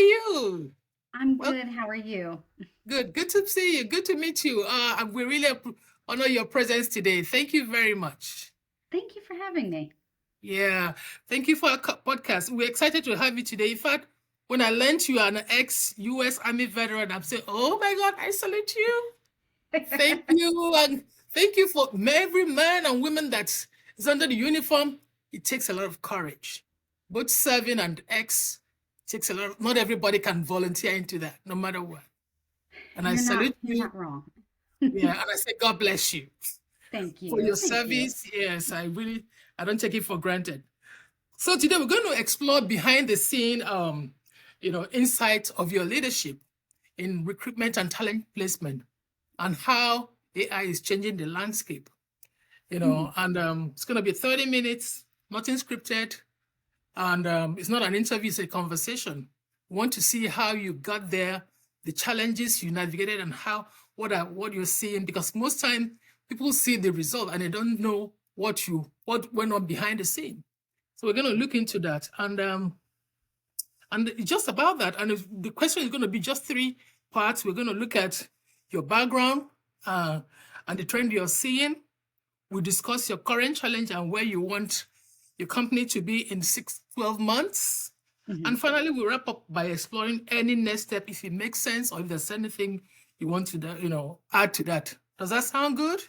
you? I'm Well, good. How are you? good. Good to see you. Good to meet you. We really honor your presence today. Thank you very much. Thank you for having me. Yeah, thank you for our podcast. We're excited to have you today. In fact, when I learned you are an ex-U.S. Army veteran, I'm saying, "Oh my God, I salute you! Thank you, and thank you for every man and woman that is under the uniform. It takes a lot of courage, both serving and ex. Takes a lot. Not everybody can volunteer into that, no matter what. And I You're not salute you're you. not wrong. Yeah, and I say God bless you Thank for you. your Thank you. service. Yes, I don't take it for granted. So today we're going to explore behind the scene, insights of your leadership in recruitment and talent placement, and how AI is changing the landscape. Mhm. And it's going to be 30 minutes, nothing scripted, and it's not an interview; it's a conversation. We want to see how you got there, the challenges you navigated, and what you're seeing. Because most time people see the result and they don't know what went on behind the scene. So we're going to look into that, and it's just about that. And the question is going to be just three parts. We're going to look at your background uh, and the trend you're seeing. We discuss your current challenge and where you want your company to be in 6 to 12 months. And Mhm. finally, we wrap up by exploring any next step, if it makes sense, or if there's anything you want to, add to that. Does that sound good?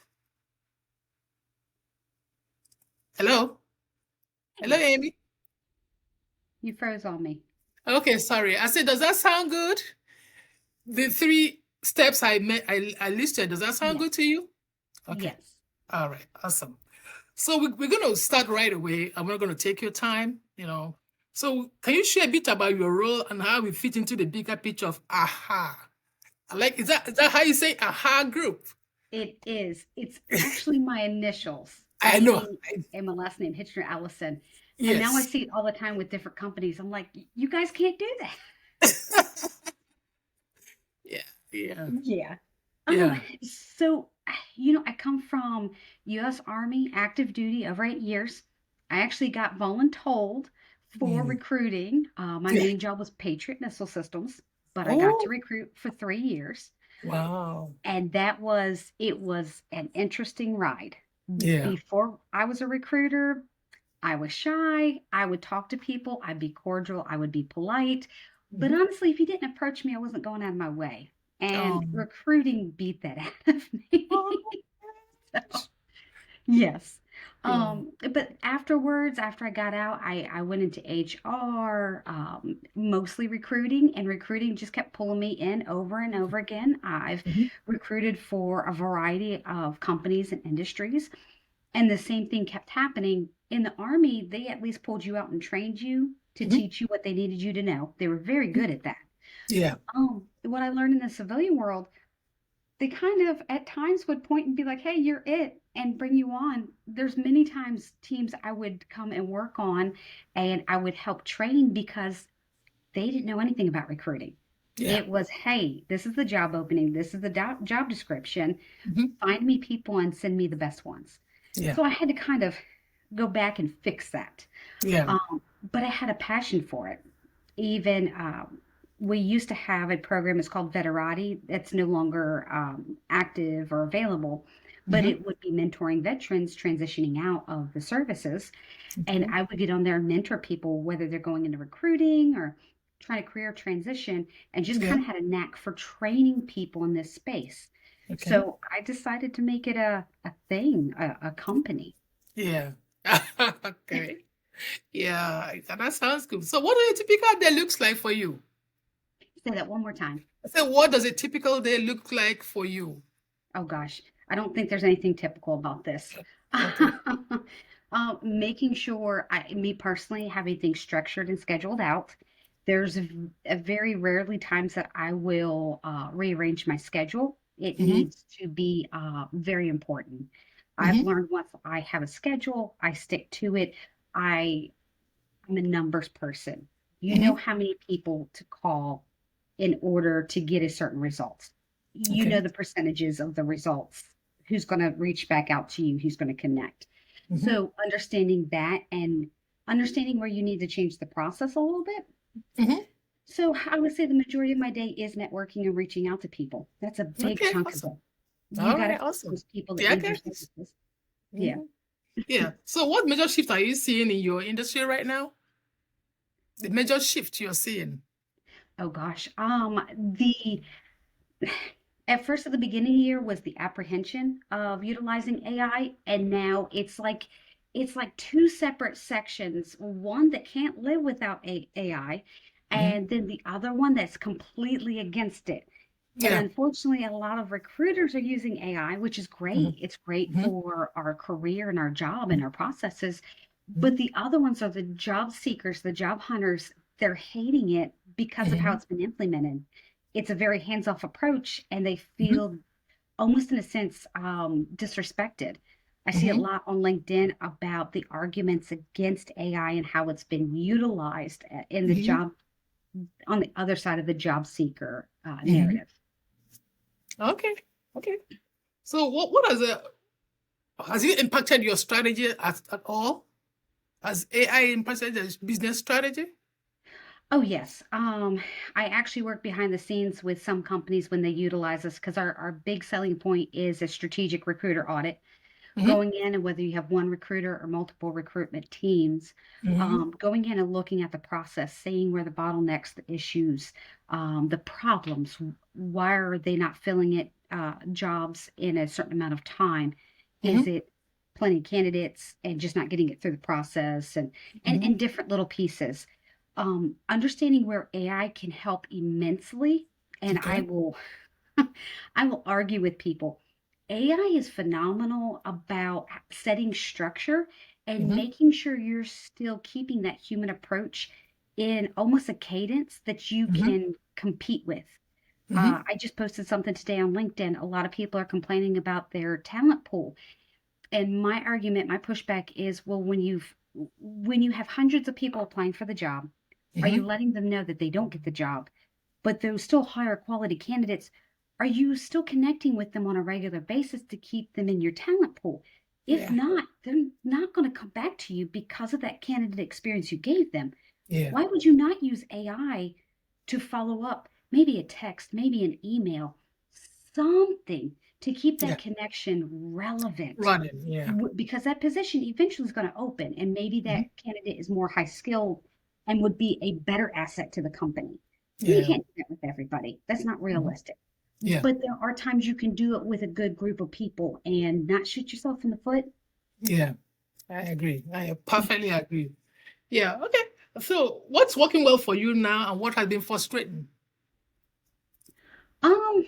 Hello, hello, Hey, Amy. you froze on me. Okay, sorry. I said, does that sound good? The three steps I listed. Does that sound good Yes. to you? Okay. Yes. All right. Awesome. So we're going to start right away. I'm not going to take your time. So can you share a bit about your role and how we fit into the bigger picture of AHA? Is that how you say AHA group? It is. It's actually my initials. I know. A and my last name, Hitchner-Allison. And now I Yes. see it all the time with different companies. I'm like, you guys can't do that. Yeah. Yeah. Yeah. Um, Yeah. so I come from US Army active duty over 8 years. I actually got voluntold for Mm. recruiting. My Yeah. main job was Patriot Missile Systems, but I got to Oh, recruit for 3 years. wow. And it was an interesting ride. Yeah. Before I was a recruiter, I was shy. I would talk to people. I'd be cordial. I would be polite. But Mhm. honestly, if you didn't approach me, I wasn't going out of my way. And Um, recruiting beat that out of me. oh, So, yes. yeah. But afterwards, after I got out, I went into HR, mostly recruiting, and recruiting just kept pulling me in over and over again. I've Mhm. recruited for a variety of companies and industries. And the same thing kept happening in the army. They at least pulled you out and trained you to Mhm. teach you what they needed you to know. They were very good at that. Yeah. What I learned in the civilian world, they kind of at times would point and be like, "Hey, you're it," and bring you on. There's many times teams I would come and work on, and I would help train because they didn't know anything about recruiting. Yeah. It was, "Hey, this is the job opening. This is the job description. Mhm. Find me people and send me the best ones." Yeah. So I had to kind of go back and fix that. Yeah. But I had a passion for it. Even we used to have a program, it's called Veterati, that's no longer active or available, but Mhm. it would be mentoring veterans transitioning out of the services. And Okay. I would get on there and mentor people, whether they're going into recruiting or trying to career transition, and just Yeah. kind of had a knack for training people in this space. Okay. So I decided to make it a thing, a company. Yeah. Okay. Yeah, that sounds good. So what does a typical day looks like for you? Say that one more time. I said, what does a typical day look like for you? Oh gosh, I don't think there's anything typical about this. Okay. Making sure me personally, having things structured and scheduled out. There's a very rarely times that I will rearrange my schedule. It Mm-hmm. needs to be very important. I've Mm-hmm. learned once I have a schedule, I stick to it. I I'm a numbers person. You know Mm-hmm. how many people to call in order to get a certain result. You know Okay. the percentages of the results, who's going to reach back out to you, who's going to connect. Mm-hmm. So understanding that and understanding where you need to change the process a little bit. Mm-hmm. So I would say the majority of my day is networking and reaching out to people. That's a big Okay, chunk of it. awesome. You All got to right, help awesome. those people that Yeah, need okay. your services. Yeah. Mhm. Yeah. So what major shift are you seeing in your industry right now? The major shift you're seeing. Oh gosh. The at first at the beginning of the year was the apprehension of utilizing AI, and now it's like two separate sections, one that can't live without AI, Mhm. and then the other one that's completely against it. And Yeah. unfortunately, a lot of recruiters are using AI, which is great. Mhm. It's great Mhm. for our career and our job and our processes. Mhm. But the other ones are the job seekers, the job hunters. They're hating it because of how Mhm. it's been implemented. It's a very hands-off approach, and they Mhm. feel almost in a sense disrespected. I see a Mhm. lot on LinkedIn about the arguments against AI and how it's been utilized in the Mhm. job on the other side of the job seeker Mhm. narrative. Okay. Okay. So what has it impacted your strategy at all? Has AI impacted the business strategy? Oh, yes. I actually work behind the scenes with some companies when they utilize us because our big selling point is a strategic recruiter audit. Mhm. Going in and whether you have one recruiter or multiple recruitment teams, Mhm. going in and looking at the process, seeing where the bottlenecks, the issues, the problems, why are they not filling it jobs in a certain amount of time? Is Mhm. it plenty of candidates and just not getting it through the process and Mhm. and different little pieces? Understanding where AI can help immensely, and I Okay. will I will argue with people. AI is phenomenal about setting structure and Mhm. making sure you're still keeping that human approach in almost a cadence that you Mhm. can compete with. Mhm. I just posted something today on LinkedIn. A lot of people are complaining about their talent pool. And my argument, my pushback is, well, when you have hundreds of people applying for the job, are you Mhm. letting them know that they don't get the job? But those still higher quality candidates, are you still connecting with them on a regular basis to keep them in your talent pool? If Yeah. not, they're not going to come back to you because of that candidate experience you gave them. Yeah. Why would you not use AI to follow up? Maybe a text, maybe an email, something to keep that Yeah. connection relevant. Running. Yeah. Because that position eventually is going to open, and maybe Mhm. that candidate is more high skilled and would be a better asset to the company. And you Yeah. can't do that with everybody. That's not Mhm. realistic. Yeah. But there are times you can do it with a good group of people and not shoot yourself in the foot. Yeah. I agree. I perfectly agree. Yeah. Okay. So what's working well for you now and what has been frustrating? Um,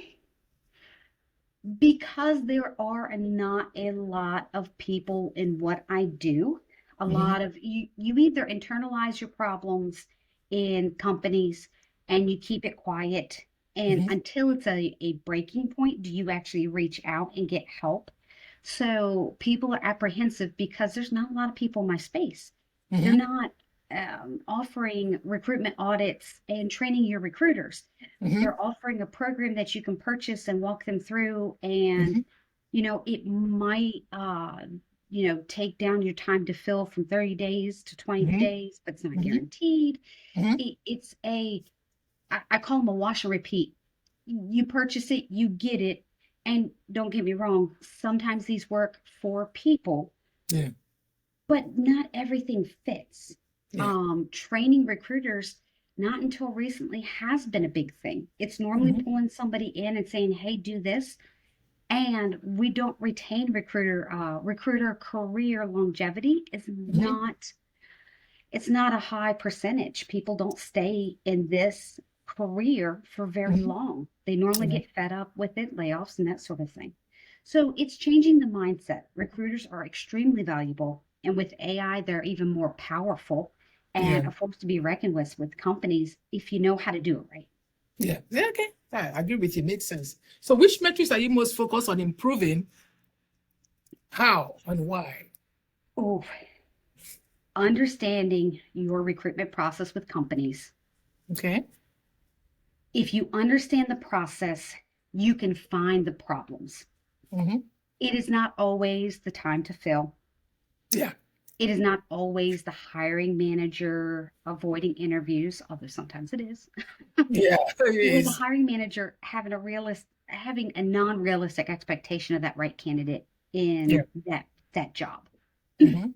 because there are not a lot of people in what I do, a Mhm. lot of you either internalize your problems in companies and you keep it quiet, and Mhm. until it's a breaking point, do you actually reach out and get help? So people are apprehensive because there's not a lot of people in my space. They're Mhm. not offering recruitment audits and training your recruiters. Mhm. They're offering a program that you can purchase and walk them through, and Mhm. it might take down your time to fill from 30 days to 20 Mhm. days, but it's not Mhm. guaranteed. Mhm. It's I call them a wash and repeat. You purchase it, you get it, and don't get me wrong, sometimes these work for people, Yeah. but not everything fits. Yeah. Training recruiters, not until recently, has been a big thing. It's normally Mhm. pulling somebody in and saying, "Hey, do this," and we don't retain recruiter career longevity is Mhm. not it's not a high percentage. People don't stay in this career for very Mhm. long. They normally Yeah. get fed up with it, layoffs, and that sort of thing. So it's changing the mindset. Recruiters are extremely valuable, and with AI, they're even more powerful and Yeah. a force to be reckoned with companies if you know how to do it right. Yeah. Yeah. Okay. I agree with you. Makes sense. So which metrics are you most focused on improving? How and why? Oh, understanding your recruitment process with companies. Okay. If you understand the process, you can find the problems. Mhm. It is not always the time to fill. Yeah. It is not always the hiring manager avoiding interviews, although sometimes it is. Yeah, it Or the is. hiring manager having a non-realistic expectation of that right candidate Yeah. in that job. Hmm.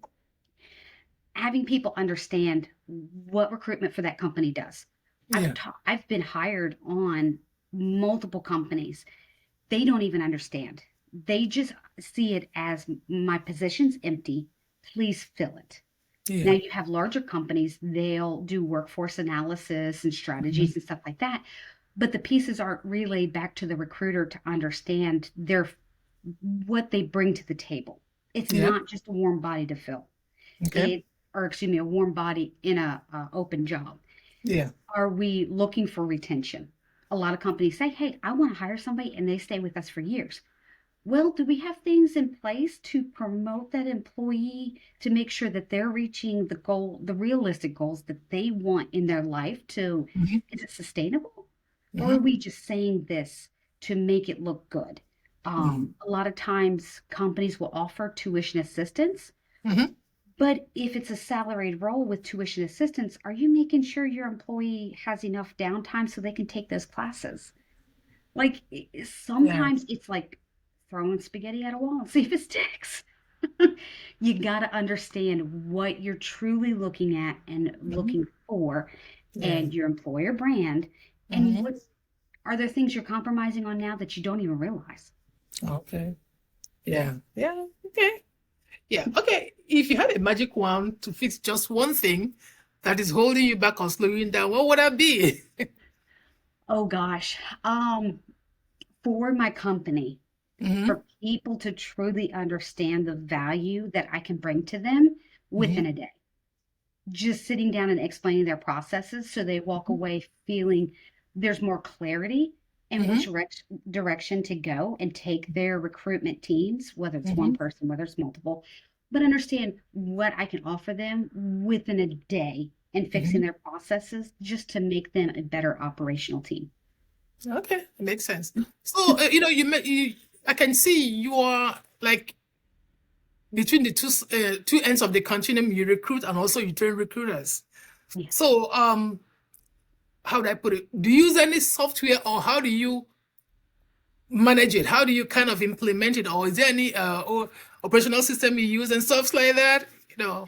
Having people understand what recruitment for that company does. Yeah. I've been hired on multiple companies. They don't even understand. They just see it as my position's empty. Please fill it. Now Yeah. you have larger companies, they'll do workforce analysis and Hmm. strategies and stuff like that. But the pieces aren't relayed back to the recruiter to understand their what they bring to the table. It's Yeah. not just a warm body to fill. Okay. It or excuse me, a warm body in a open job. Yeah. Are we looking for retention? A lot of companies say, "Hey, I want to hire somebody and they stay with us for years." Well, do we have things in place to promote that employee to make sure that they're reaching the realistic goals that they want in their life to, Hmm. is it sustainable? Or are Hmm. we just saying this to make it look good? Hmm. A lot of times companies will offer tuition assistance, Hmm. but if it's a salaried role with tuition assistance, are you making sure your employee has enough downtime so they can take those classes? Like Yeah. sometimes it's like throwing spaghetti at a wall and see if it sticks. You got to understand what you're truly looking at and Hmm. looking for Yeah. and your employer brand and Hmm. what are there things you're compromising on now that you don't even realize? Okay. Yeah. Yeah. Okay. Yeah. Okay. If you had a magic wand to fix just one thing that is holding you back or slowing you down, what would that be? Oh gosh. For my company, Hmm. for people to truly understand the value that I can bring to them within Hmm. a day. Just sitting down and explaining their processes so they walk away feeling there's more clarity in which Hmm. direction to go and take their recruitment teams, whether it's one Hmm. person, whether it's multiple, but understand what I can offer them within a day and fixing Hmm. their processes just to make them a better operational team. Okay, it makes sense. So, I can see you are like between the two ends of the continuum. You recruit and also you train recruiters. Yes. So, how do I put it? Do you use any software or how do you manage it? How do you kind of implement it? Or is there any operational system you use and stuff like that? You know.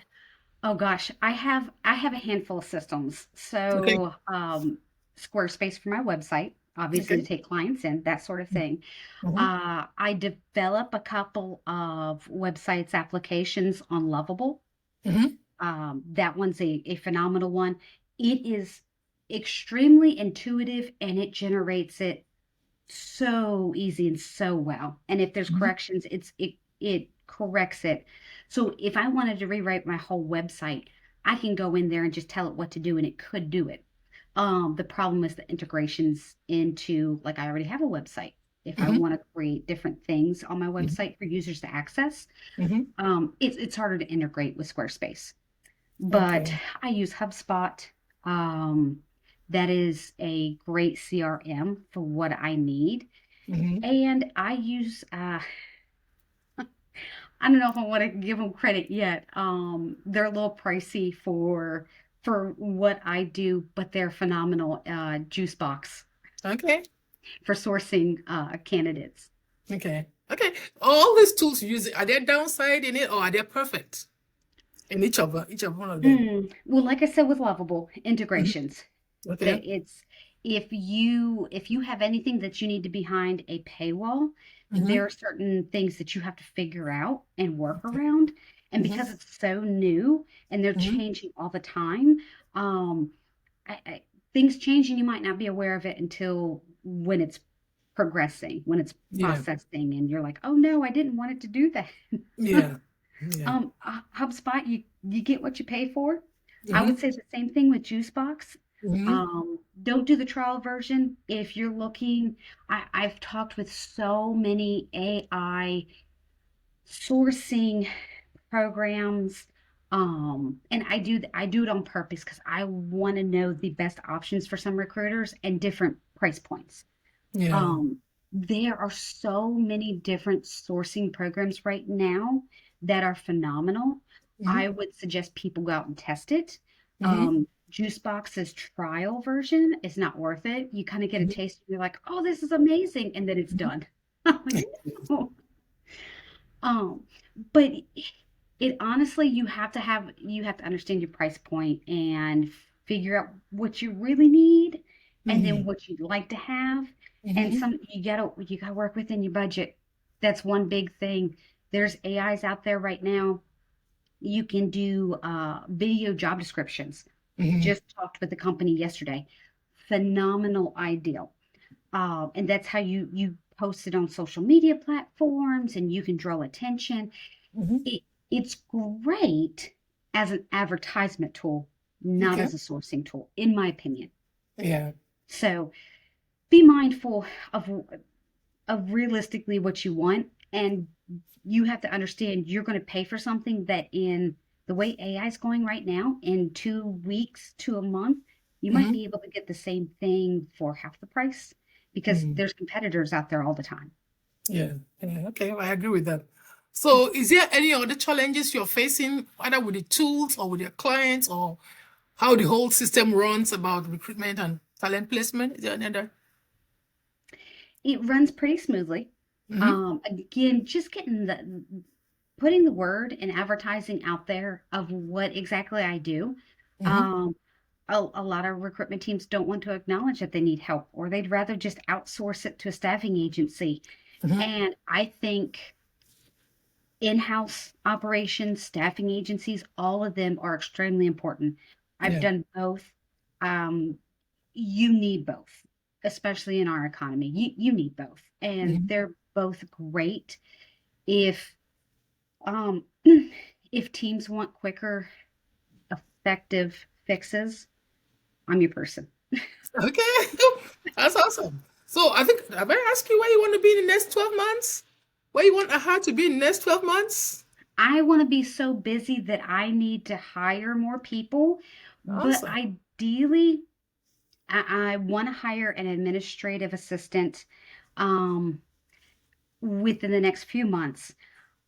Oh gosh, I have a handful of systems. Okay. So Squarespace for my website, obviously to Okay. take clients in, that sort of thing. Mm-hmm. I develop a couple of websites applications on Lovable. Mm-hmm. That one's a phenomenal one. It is extremely intuitive and it generates it so easy and so well. And if there's Mm-hmm. corrections, it corrects it. So if I wanted to rewrite my whole website, I can go in there and just tell it what to do and it could do it. The problem is the integrations into like I already have a website. If I Mm-hmm. want to create different things on my Mm-hmm. website for users to access, Mm-hmm. it's harder to integrate with Squarespace. But Okay. I use HubSpot. Um, that is a great CRM for what I need. Mm-hmm. And I use I don't know if I want to give them credit yet. They're a little pricey for what I do, but they're phenomenal. Juice box Okay. for sourcing candidates. Okay. Okay. All these tools you use, are there downside in it or are they perfect in each of one of them? Well, like I said with Lovable Mhm. integrations, Okay. it's if you have anything that you need to behind a paywall, there Hmm. are certain things that you have to figure out and work around. And Hmm. because it's so new and they're Hmm. changing all the time, um, things change and you might not be aware of it until when it's progressing, when it's Yeah. processing, and you're like, oh no, I didn't want it to do that. Yeah. Yeah. HubSpot, you get what you pay for. I would Hmm. say the same thing with Juicebox. Hmm. Don't do the trial version if you're looking. I've talked with so many AI sourcing programs, and I do it on purpose because I want to know the best options for some recruiters and different price points. Yeah. Um, there are so many different sourcing programs right now that are phenomenal. Mm-hmm. I would suggest people go out and test it. Mm-hmm. Juicebox's trial version is not worth it. You kind of get a Mm-hmm. taste and you're like, oh, this is amazing. And then it's done. I'm like, no. Um, but it honestly, you have to understand your price point and figure out what you really need and then Mm-hmm. what you'd like to have. And Mm-hmm. you gotta work within your budget. That's one big thing. There's AIs out there right now. You can do video job descriptions. Mm-hmm. Just talked with the company yesterday. Phenomenal ideal. And that's how you post it on social media platforms and you can draw attention. Mm-hmm. It's great as an advertisement tool, not Okay. as a sourcing tool, in my opinion. Yeah. So be mindful of realistically what you want, and you have to understand you're going to pay for something that in the way AI is going right now, in 2 weeks to a month, you might Mm-hmm. be able to get the same thing for half the price because Mm-hmm. there's competitors out there all the time. Yeah. Yeah. Okay. I agree with that. So, is there any other challenges you're facing, either with the tools or with your clients, or how the whole system runs about recruitment and talent placement? Is there any other? It runs pretty smoothly. Mm-hmm. Again, just getting the putting the word and advertising out there of what exactly I do. Mm-hmm. Um, a lot of recruitment teams don't want to acknowledge that they need help, or they'd rather just outsource it to a staffing agency. Mm-hmm. And I think in-house operations, staffing agencies, all of them are extremely important. I've Yeah. done both. Um, you need both, especially in our economy. You need both, and Mm-hmm. they're both great. If um, if teams want quicker, effective fixes, I'm your person. Okay. That's awesome. So, I think I better ask you where you want to be in the next 12 months? Where you want AHA to be in the next 12 months? I want to be so busy that I need to hire more people, but Awesome. ideally, I want to hire an administrative assistant um, within the next few months.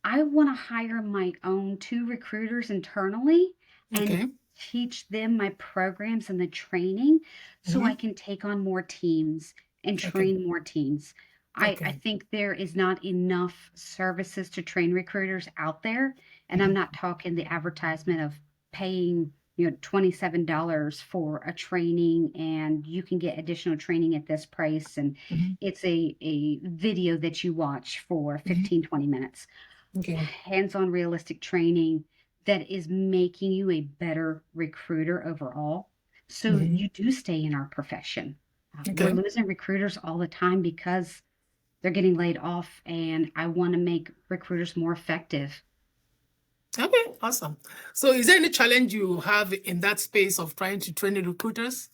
I want to hire my own two recruiters internally and Okay. teach them my programs and the training so I Mm-hmm. can take on more teams and Okay. train more teams. I Okay. think there is not enough services to train recruiters out there. And I'm Mm-hmm. not talking the advertisement of paying, $27 for a training and you can get additional training at this price. And Mm-hmm. it's a video that you watch for Mm-hmm. 15-20 minutes. Okay. Hands-on realistic training that is making you a better recruiter overall. So Mm-hmm. you do stay in our profession. We're Okay. losing recruiters all the time because they're getting laid off, and I want to make recruiters more effective. Okay. Awesome. So, is there any challenge you have in that space of trying to train the recruiters?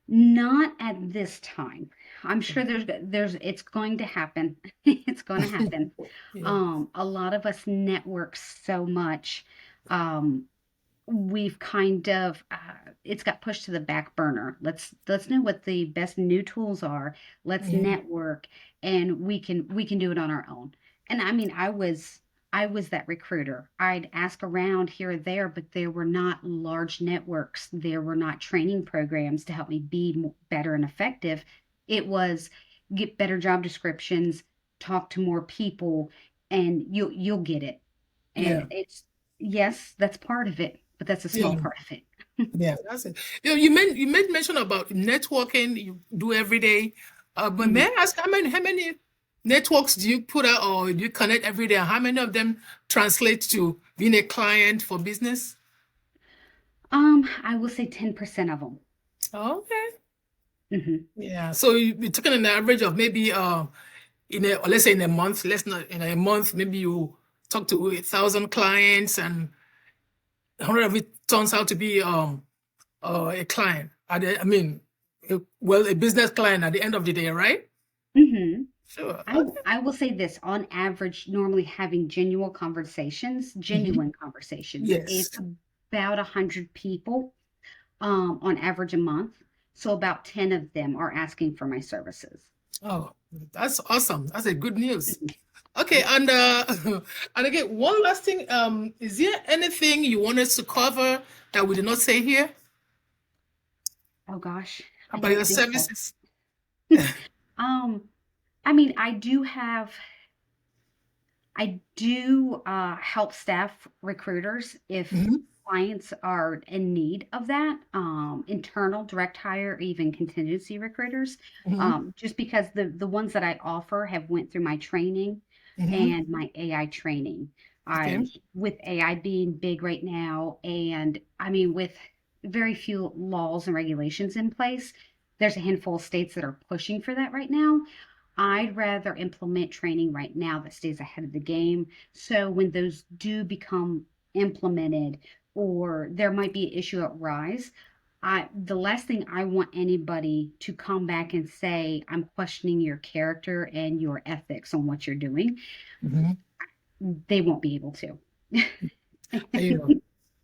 Not at this time. I'm sure there's it's going to happen. It's going to happen. Yeah. A lot of us network so much. Um, we've kind of it's got pushed to the back burner. Let's know what the best new tools are. Let's Mhm. network, and we can do it on our own. And I mean, I was that recruiter. I'd ask around here or there, but there were not large networks. There were not training programs to help me be better and effective. It was get better job descriptions, talk to more people, and you'll get it. And Yeah. it's yes, that's part of it, but that's a small Yeah. part of it. Yeah. That's it. You made mention about networking you do every day. But may Mhm. I ask how many networks do you put out or do you connect every day? And how many of them translate to being a client for business? I will say 10% of them. Okay. Hmm. Yeah. So you're talking an average of maybe in a or let's say in a month, let's not in a month, maybe you talk to 1,000 clients and 100 of it turns out to be a client. I mean, a business client at the end of the day, right? Hmm. Sure. I Okay. I will say this, on average, normally having Mhm. genuine conversations, Yes. it's about 100 people on average a month. So about 10 of them are asking for my services. Oh, that's awesome. That's a good news. Okay, and and again, one last thing. Is there anything you want us to cover that we did not say here Oh gosh, I about don't your think so. services? Um, I mean, I do help staff recruiters if Hmm. clients are in need of that, internal direct hire, even contingency recruiters. Hmm. Just because the ones that I offer have went through my training Hmm. and my AI training. Okay. With AI being big right now, and I mean with very few laws and regulations in place, there's a handful of states that are pushing for that right now. I'd rather implement training right now that stays ahead of the game. So when those do become implemented or there might be an issue at rise, the last thing I want anybody to come back and say, I'm questioning your character and your ethics on what you're doing. Hmm. They won't be able to. You know,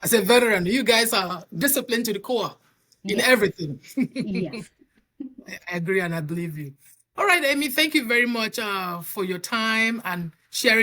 as a veteran, you guys are disciplined to the core in Yes. everything. Yes. I agree and I believe you. All right, Amy, thank you very much for your time and sharing